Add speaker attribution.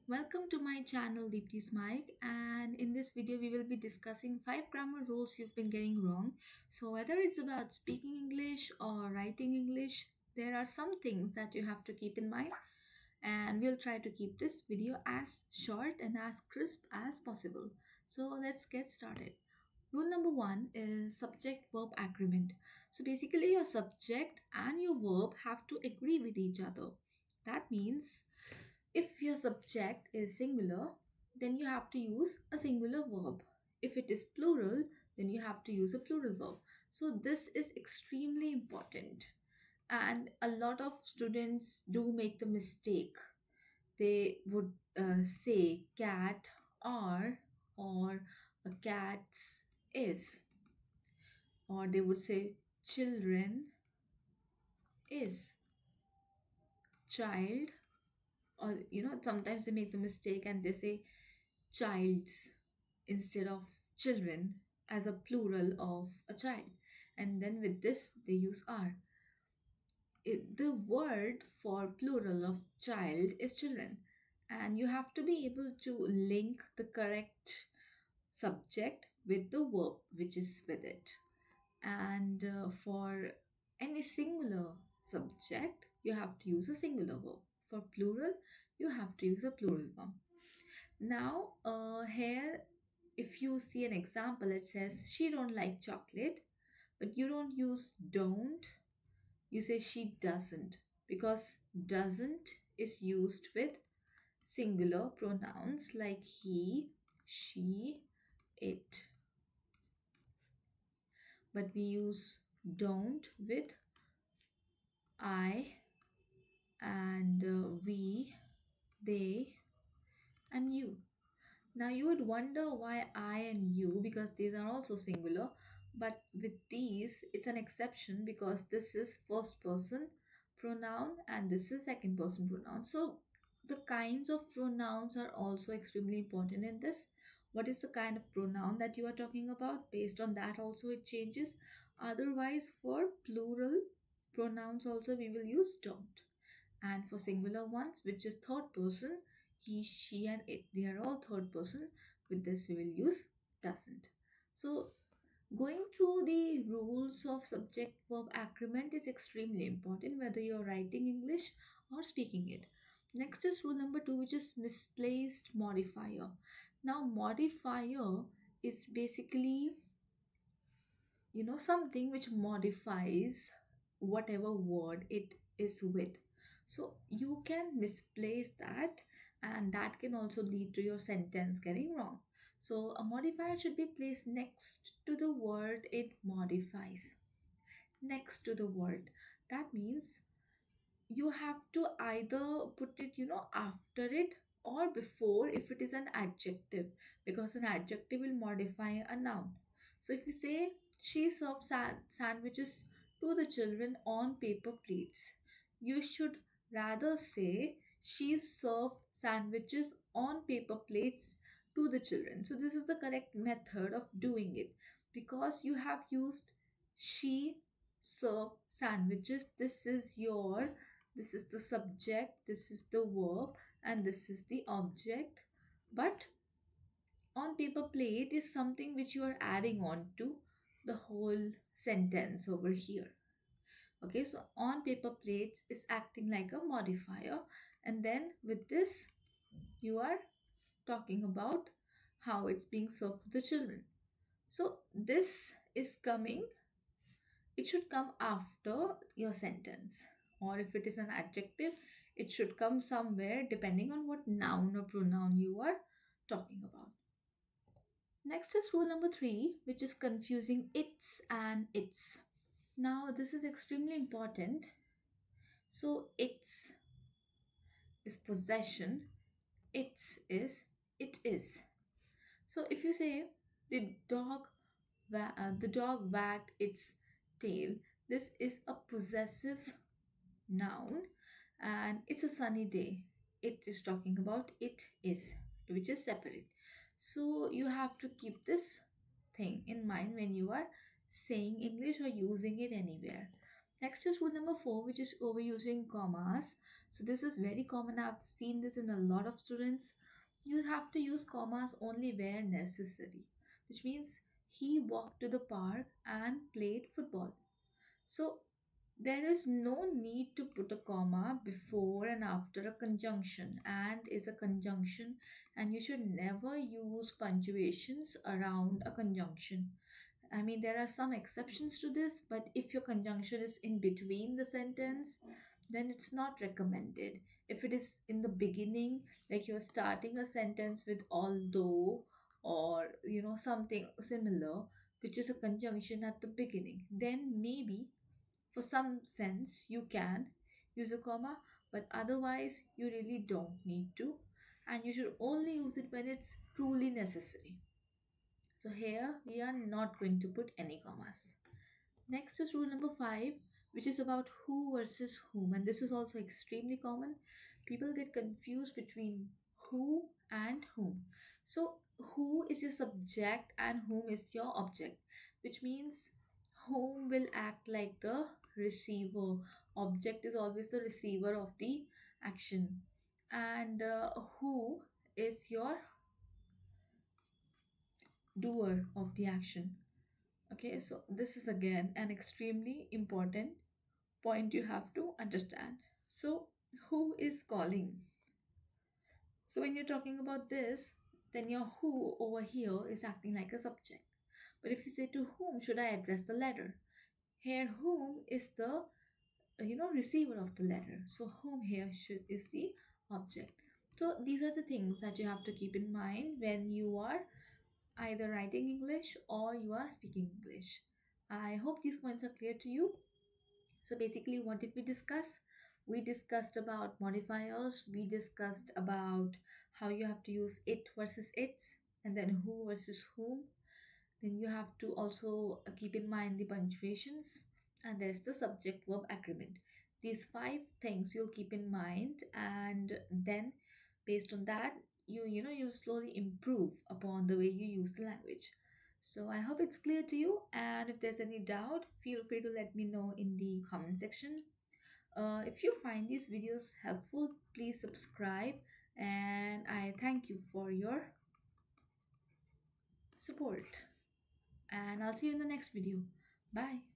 Speaker 1: Welcome to my channel Deepti's Mic, and in this video we will be discussing 5 grammar rules you've been getting wrong. So whether it's about speaking English or writing English, there are some things that you have to keep in mind, and we'll try to keep this video as short and as crisp as possible. So let's get started. Rule number 1 is subject verb agreement. So basically your subject and your verb have to agree with each other. That means if your subject is singular, then you have to use a singular verb. If it is plural, then you have to use a plural verb. So this is extremely important. And a lot of students do make the mistake. They would say cat are or a cat's is, or they would say children is, child, or sometimes they make the mistake and they say childs instead of children as a plural of a child, and then with this they use are. The word for plural of child is children, and you have to be able to link the correct subject with the verb which is with it. And for any singular subject you have to use a singular verb. For plural you have to use a plural verb. Now, here, if you see an example, it says she don't like chocolate, but you don't use don't. You say she doesn't, because doesn't is used with singular pronouns like he, she, it. But we use don't with I and we, they, and you. Now you would wonder why I and you, because these are also singular, but with these it's an exception because this is first person pronoun and this is second person pronoun. So the kinds of pronouns are also extremely important in this. What is the kind of pronoun that you are talking about? Based on that also it changes. Otherwise, for plural pronouns also we will use don't, and for singular ones, which is third person, he, she, and it, they are all third person. With this we will use doesn't. So going through the rules of subject verb agreement is extremely important whether you're writing English or speaking it. Next is rule number 2, which is misplaced modifier. Now modifier is basically something which modifies whatever word it is with. So you can misplace that, and that can also lead to your sentence getting wrong. So a modifier should be placed next to the word it modifies. Next to the word, that means you have to either put it after it or before if it is an adjective, because an adjective will modify a noun. So if you say she served sandwiches to the children on paper plates, you should rather say she served sandwiches on paper plates to the children. So this is the correct method of doing it, because you have used she served sandwiches. This is the subject, this is the verb, and this is the object. But on paper plate is something which you are adding on to the whole sentence over here. Okay, so on paper plates is acting like a modifier, and then with this, you are talking about how it's being served to the children. So this is coming, it should come after your sentence, or if it is an adjective it should come somewhere depending on what noun or pronoun you are talking about. Next is rule number 3, which is confusing its and its. Now this is extremely important. So its is possession, its is it is. So if you say the dog wagged its tail, this is a possessive noun, and it's a sunny day. It is talking about it is, which is separate. So you have to keep this thing in mind when you are saying English or using it anywhere. Next is rule number 4, which is overusing commas. So this is very common. I've seen this in a lot of students. You have to use commas only where necessary, which means he walked to the park and played football. So there is no need to put a comma before and after a conjunction. And is a conjunction, and you should never use punctuations around a conjunction. I mean, there are some exceptions to this, but if your conjunction is in between the sentence, then it's not recommended. If it is in the beginning, like you're starting a sentence with although, or something similar, which is a conjunction at the beginning, then maybe for some sense you can use a comma, but otherwise you really don't need to, and you should only use it when it's truly necessary. So here we are not going to put any commas. Next is rule number 5, which is about who versus whom, and this is also extremely common. People get confused between who and whom. So who is your subject and whom is your object, which means whom will act like the receiver. Object is always the receiver of the action, and who is your doer of the action. Okay, so this is again an extremely important point you have to understand. So, who is calling? So, when you're talking about this, then your who over here is acting like a subject. But if you say to whom should I address the letter? Here, whom is the receiver of the letter. So, whom here should is the object. So, these are the things that you have to keep in mind when you are either writing English or you are speaking English. I hope these points are clear to you. So basically, what did we discuss? We discussed about modifiers, we discussed about how you have to use it versus its, and then who versus whom. Then you have to also keep in mind the punctuations, and there's the subject verb agreement. These 5 things you'll keep in mind, and then based on that, you slowly improve upon the way you use the language. So I hope it's clear to you, and if there's any doubt, feel free to let me know in the comment section. If you find these videos helpful, please subscribe, and I thank you for your support. And I'll see you in the next video. Bye.